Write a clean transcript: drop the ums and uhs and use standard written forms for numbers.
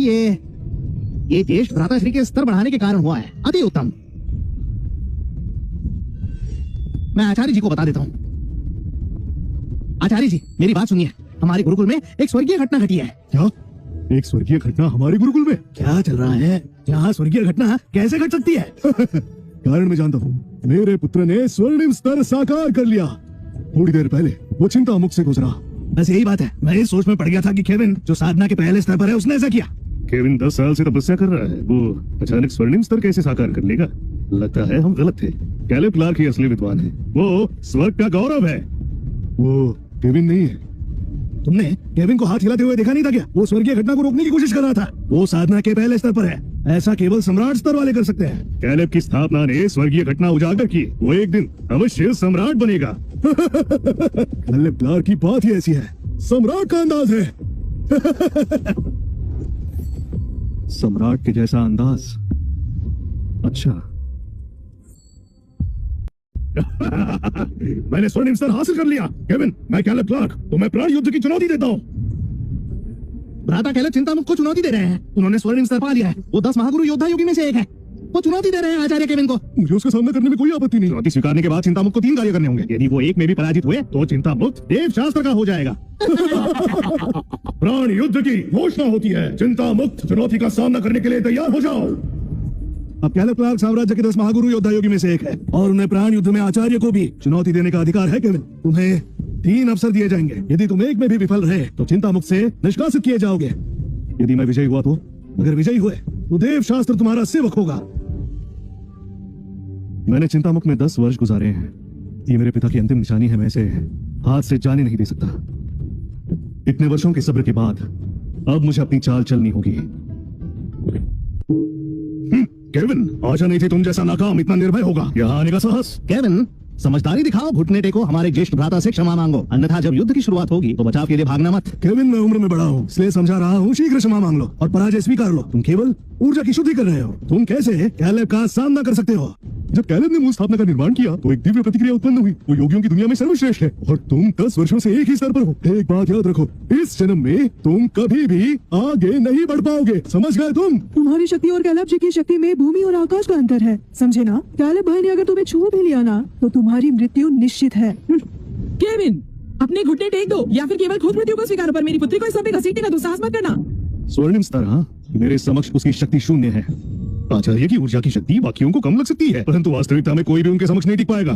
ये ज्येष्ठ भ्राताश्री के स्तर बढ़ाने के कारण हुआ है। अति उत्तम। मैं आचार्य जी को बता देता हूँ। आचार्य जी, मेरी बात सुनिए। हमारे गुरुकुल में एक स्वर्गीय घटना घटी है। क्या? एक स्वर्गीय घटना हमारे गुरुकुल में? क्या चल रहा है? यहाँ स्वर्गीय घटना कैसे घट सकती है? कारण मैं जानता हूँ। मेरे पुत्र ने स्वर्णिम स्तर साकार कर लिया। थोड़ी देर पहले वो चिंता मुक्त से गुजरा। बस यही बात है। मैं इस सोच में पड़ गया था कि केविन जो साधना के पहले स्तर पर है उसने ऐसा किया। केविन 10 साल से तपस्या कर रहा है, वो अचानक स्वर्णिम स्तर कैसे साकार कर लेगा? लगता है हम गलत थे। कैलेब क्लार्क ही असली विद्वान है। वो स्वर्ग का गौरव है। वो केविन नहीं है। तुमने केविन को हाथ हिलाते हुए देखा नहीं था क्या? वो स्वर्गीय घटना को रोकने की कोशिश कर रहा था। वो साधना के पहले स्तर पर है। ऐसा केवल सम्राट स्तर वाले कर सकते हैं। कैलेब की स्थापना ने स्वर्गीय घटना उजागर की। वो एक दिन अवश्य सम्राट बनेगा। कैलेब क्लार्क की बात ही ऐसी है। सम्राट का अंदाज है। सम्राट के जैसा अंदाज। अच्छा। मैंने स्वर्णिम स्तर हासिल कर लिया। केविन, मैं कैलेब क्लार्क तुम्हें प्राण युद्ध की चुनौती देता हूँ। भ्राता कैलेब चिंतामुक्त को चुनौती दे रहे हैं। उन्होंने स्वर्णिम स्तर पा लिया है। वो 10 महागुरु योद्धा योगी में से एक है। वो चुनौती दे रहे हैं आचार्य केविन को। मुझे उसका सामना करने में कोई आपत्ति नहीं। चुनौती स्वीकारने के बाद चिंतामुक्त को 3 कार्य करने होंगे। यदि वो एक में भी पराजित हुए तो चिंतामुक्त देव शास्त्र का हो जाएगा। प्राण युद्ध की घोषणा होती है। चिंतामुक्त चुनौती का सामना करने के लिए तैयार हो जाओ। अब कैलेब क्लार्क साम्राज्य के 10 महागुरु योद्धा योगी में से एक है और उन्हें प्राण युद्ध में आचार्य को भी चुनौती देने का अधिकार है। केविन, तुम्हें 3 अवसर दिए जाएंगे। यदि तुम एक में भी विफल रहे तो चिंतामुक्त से निष्कासित किए जाओगे। यदि मैं विजयी हुआ तो? अगर विजयी हुए तो देव शास्त्र तुम्हारा सेवक होगा। मैंने चिंतामुक्त में 10 वर्ष गुजारे हैं। ये मेरे पिता की अंतिम निशानी है। मैं इसे हाथ से जाने नहीं दे सकता। इतने वर्षों के सब्र के बाद अब मुझे अपनी चाल चलनी होगी। केविन, आशा नहीं थी तुम जैसा नाकाम इतना निर्भय होगा। यहाँ आने का साहस। केविन, समझदारी दिखाओ, घुटने टेको, हमारे ज्येष्ठ भ्राता से क्षमा मांगो, अन्यथा जब युद्ध की शुरुआत होगी तो बचाव के लिए भागना मत। केविन, मैं उम्र में बड़ा हूँ, इसलिए समझा रहा हूँ। शीघ्र क्षमा मांग लो और पराजय स्वीकार लो। तुम केवल ऊर्जा की शुद्धि कर रहे हो। तुम कैसे कैलेब का सामना कर सकते हो? जब कैलेब ने मूल स्थापना का निर्माण किया तो एक दिव्य प्रतिक्रिया उत्पन्न हुई। वो योगियों की दुनिया में सर्वश्रेष्ठ है और तुम 10 वर्षों से एक ही स्तर पर हो। एक बात याद रखो, इस जन्म में तुम कभी भी आगे नहीं बढ़ पाओगे। समझ गए तुम? तुम्हारी शक्ति और कैलेब जी की शक्ति में भूमि और आकाश का अंतर है, समझे ना? कैलेब भाई ने अगर तुम्हें छू भी लिया ना तो तुम्हारी मृत्यु निश्चित है। केविन, अपने घुटने टेक दो या फिर केवल खुद मृत्यु को स्वीकार, पर मेरी पुत्री को इस समय घसीटने का दुस्साहस मत करना। स्वर्णिम स्तर, हाँ, मेरे समक्ष उसकी शक्ति शून्य है। आचार्य की ऊर्जा की शक्ति बाकियों को कम लग सकती है, परंतु वास्तविकता में कोई भी उनके समक्ष नहीं टिक पाएगा।